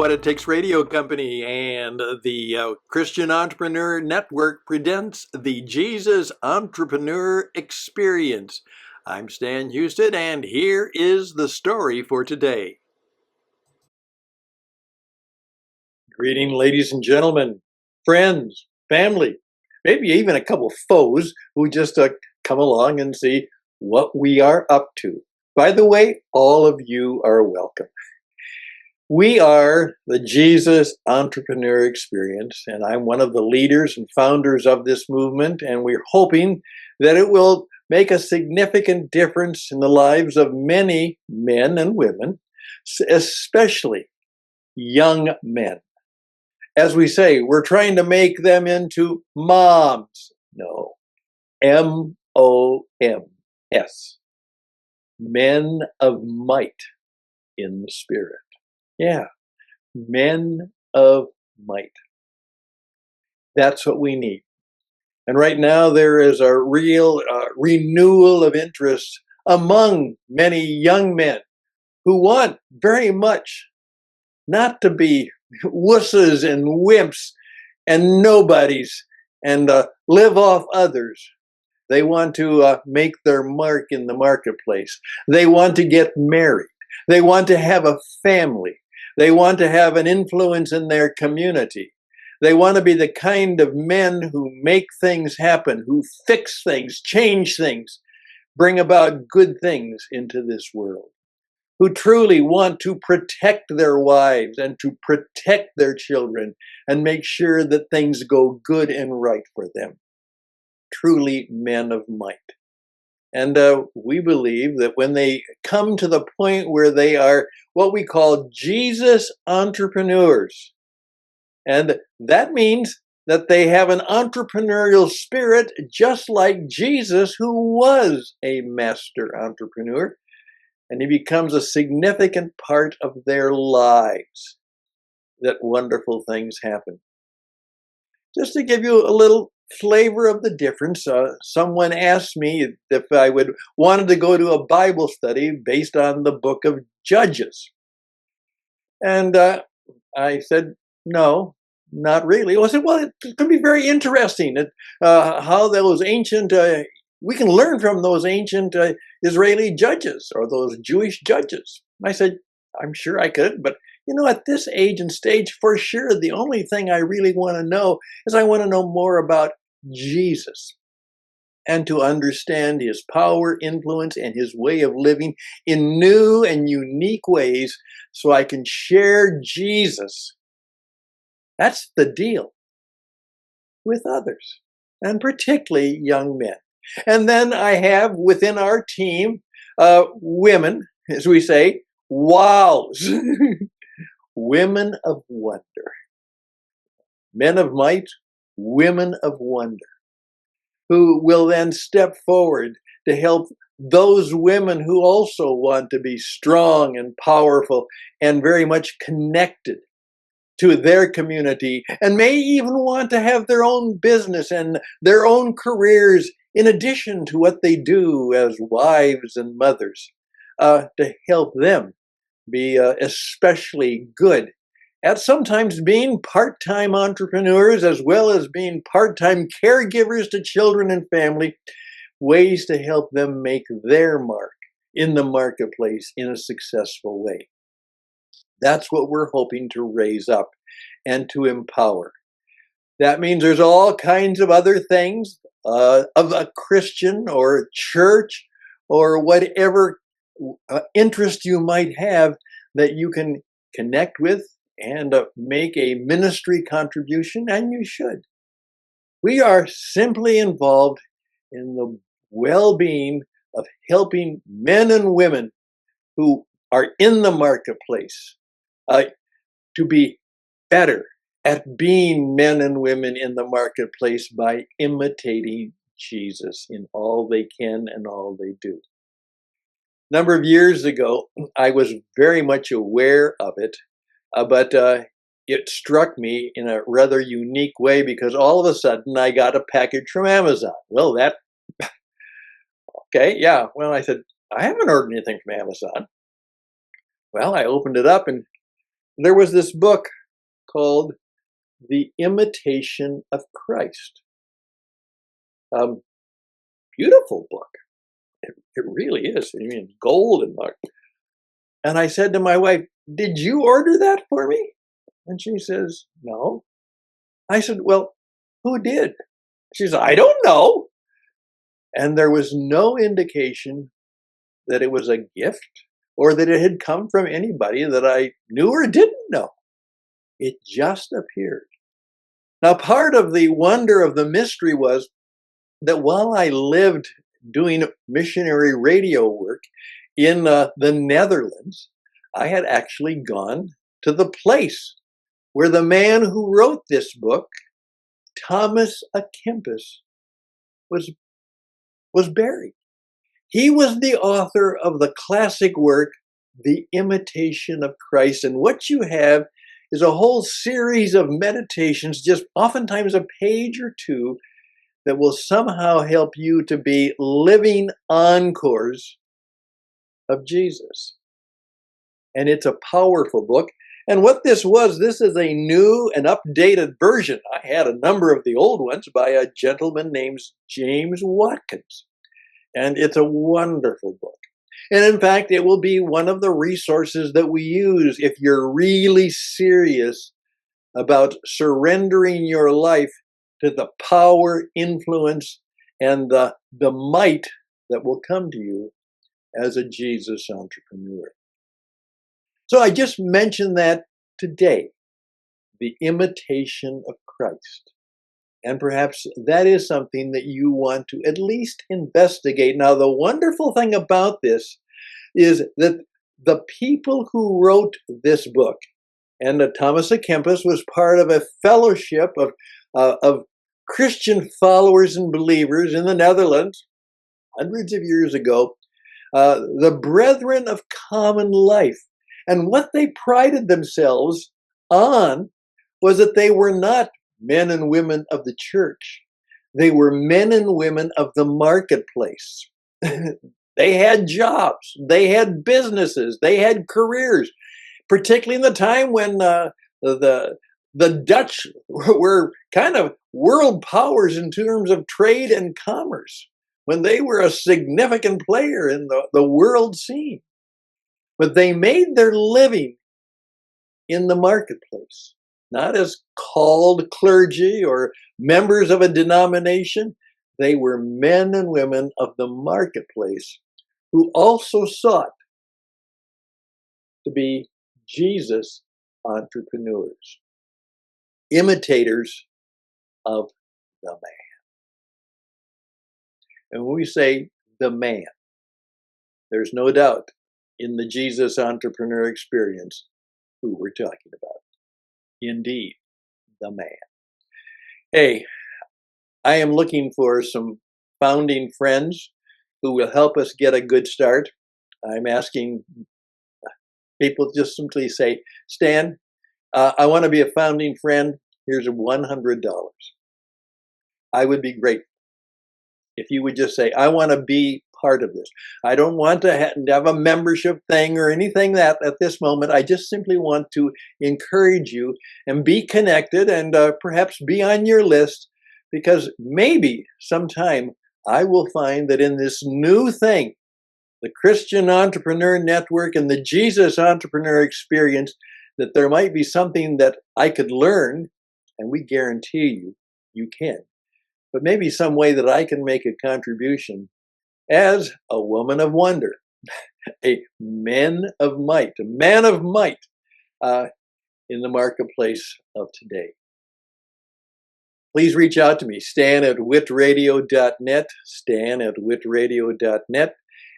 What It Takes Radio Company and the Christian Entrepreneur Network presents the Jesus Entrepreneur Experience. I'm Stan Hustad, and here is the story for today. Greeting, ladies and gentlemen, friends, family, maybe even a couple foes who just come along and see what we are up to. By the way, all of you are welcome. We are the Jesus Entrepreneur Experience, and I'm one of the leaders and founders of this movement, and we're hoping that it will make a significant difference in the lives of many men and women, especially young men. As we say, we're trying to make them into moms. No, M.O.M.s, men of might in the Spirit. Yeah, men of might. That's what we need. And right now there is a real renewal of interest among many young men who want very much not to be wusses and wimps and nobodies and live off others. They want to make their mark in the marketplace. They want to get married. They want to have a family. They want to have an influence in their community. They want to be the kind of men who make things happen, who fix things, change things, bring about good things into this world, who truly want to protect their wives and to protect their children and make sure that things go good and right for them. Truly men of might. And we believe that when they come to the point where they are what we call Jesus entrepreneurs, and that means that they have an entrepreneurial spirit just like Jesus, who was a master entrepreneur, and he becomes a significant part of their lives, that wonderful things happen. Just to give you a little flavor of the difference, someone asked me if I wanted to go to a Bible study based on the book of Judges. And I said, no, not really. I said, well, it could be very interesting how those ancient, we can learn from those ancient Israeli judges or those Jewish judges. I said, I'm sure I could, but at this age and stage, for sure, the only thing I really want to know is I want to know more about Jesus and to understand his power, influence, and his way of living in new and unique ways so I can share Jesus. That's the deal with others, and particularly young men. And then I have within our team women, as we say, wows. Women of wonder. Men of might, women of wonder, who will then step forward to help those women who also want to be strong and powerful and very much connected to their community and may even want to have their own business and their own careers in addition to what they do as wives and mothers, to help them be especially good at sometimes being part-time entrepreneurs as well as being part-time caregivers to children and family, ways to help them make their mark in the marketplace in a successful way. That's what we're hoping to raise up and to empower. That means there's all kinds of other things of a Christian or church or whatever interest you might have that you can connect with and make a ministry contribution, and you should. We are simply involved in the well-being of helping men and women who are in the marketplace to be better at being men and women in the marketplace by imitating Jesus in all they can and all they do. A number of years ago, I was very much aware of it, but it struck me in a rather unique way because all of a sudden I got a package from Amazon. Well, okay, yeah. Well, I said, I haven't ordered anything from Amazon. Well, I opened it up and there was this book called The Imitation of Christ. Beautiful book. It really is. I mean, golden book. And I said to my wife, "Did you order that for me?" And she says, "No." I said, "Well, who did?" She said, "I don't know." And there was no indication that it was a gift or that it had come from anybody that I knew or didn't know. It just appeared. Now, part of the wonder of the mystery was that while I lived doing missionary radio work in the Netherlands, I had actually gone to the place where the man who wrote this book, Thomas à Kempis, was buried. He was the author of the classic work, The Imitation of Christ. And what you have is a whole series of meditations, just oftentimes a page or two, that will somehow help you to be living encores of Jesus. And it's a powerful book. And what this is a new and updated version. I had a number of the old ones by a gentleman named James Watkins. And it's a wonderful book. And in fact, it will be one of the resources that we use if you're really serious about surrendering your life to the power, influence, and the might that will come to you as a Jesus entrepreneur. So I just mentioned that today, the imitation of Christ. And perhaps that is something that you want to at least investigate. Now, the wonderful thing about this is that the people who wrote this book, and Thomas à Kempis was part of a fellowship of Christian followers and believers in the Netherlands hundreds of years ago, the Brethren of Common Life. And what they prided themselves on was that they were not men and women of the church. They were men and women of the marketplace. They had jobs, they had businesses, they had careers, particularly in the time when the Dutch were kind of world powers in terms of trade and commerce, when they were a significant player in the world scene. But they made their living in the marketplace, not as called clergy or members of a denomination. They were men and women of the marketplace who also sought to be Jesus entrepreneurs, imitators of the man. And when we say the man, there's no doubt in the Jesus entrepreneur experience who we're talking about. Indeed, the man. Hey, I am looking for some founding friends who will help us get a good start. I'm asking people just simply say, "Stan, I want to be a founding friend. Here's $100. I would be grateful if you would just say, "I want to be part of this." I don't want to have a membership thing or anything that at this moment. I just simply want to encourage you and be connected and perhaps be on your list, because maybe sometime I will find that in this new thing, the Christian Entrepreneur Network and the Jesus Entrepreneur Experience, that there might be something that I could learn, and we guarantee you can. But maybe some way that I can make a contribution as a woman of wonder, a man of might in the marketplace of today. Please reach out to me, stan@witradio.net, stan@witradio.net,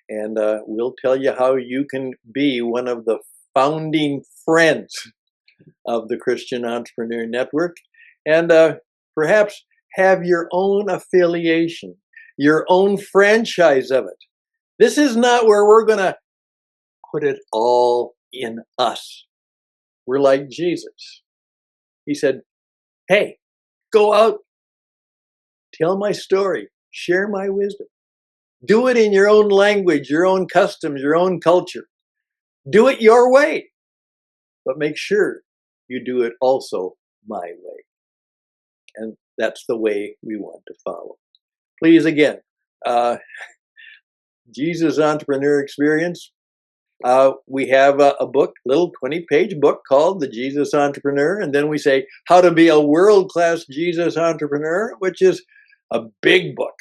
and we'll tell you how you can be one of the founding friends of the Christian Entrepreneur Network, and perhaps have your own affiliation, your own franchise of it. This is not where we're going to put it all in us. We're like Jesus. He said, "Hey, go out, tell my story, share my wisdom. Do it in your own language, your own customs, your own culture. Do it your way. but make sure you do it also my way. And that's the way we want to follow. Please, again, Jesus Entrepreneur Experience. We have a book, little 20-page book called The Jesus Entrepreneur. And then we say How to Be a World-Class Jesus Entrepreneur, which is a big book.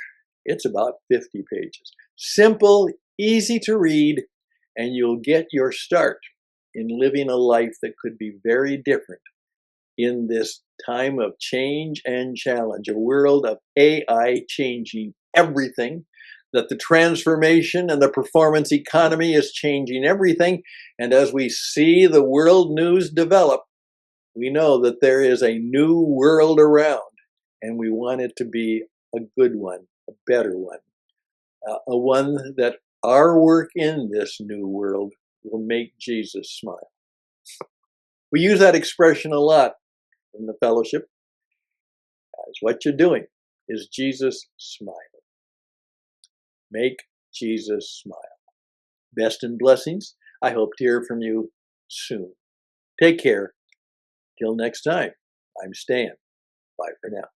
It's about 50 pages. Simple, easy to read, and you'll get your start in living a life that could be very different in this time of change and challenge, a world of AI changing everything, that the transformation and the performance economy is changing everything. And as we see the world news develop, we know that there is a new world around, and we want it to be a good one, a better one, a one that our work in this new world will make Jesus smile. We use that expression a lot in the fellowship. Guys, what you're doing is Jesus smiling. Make Jesus smile. Best and blessings. I hope to hear from you soon. Take care. Till next time, I'm Stan. Bye for now.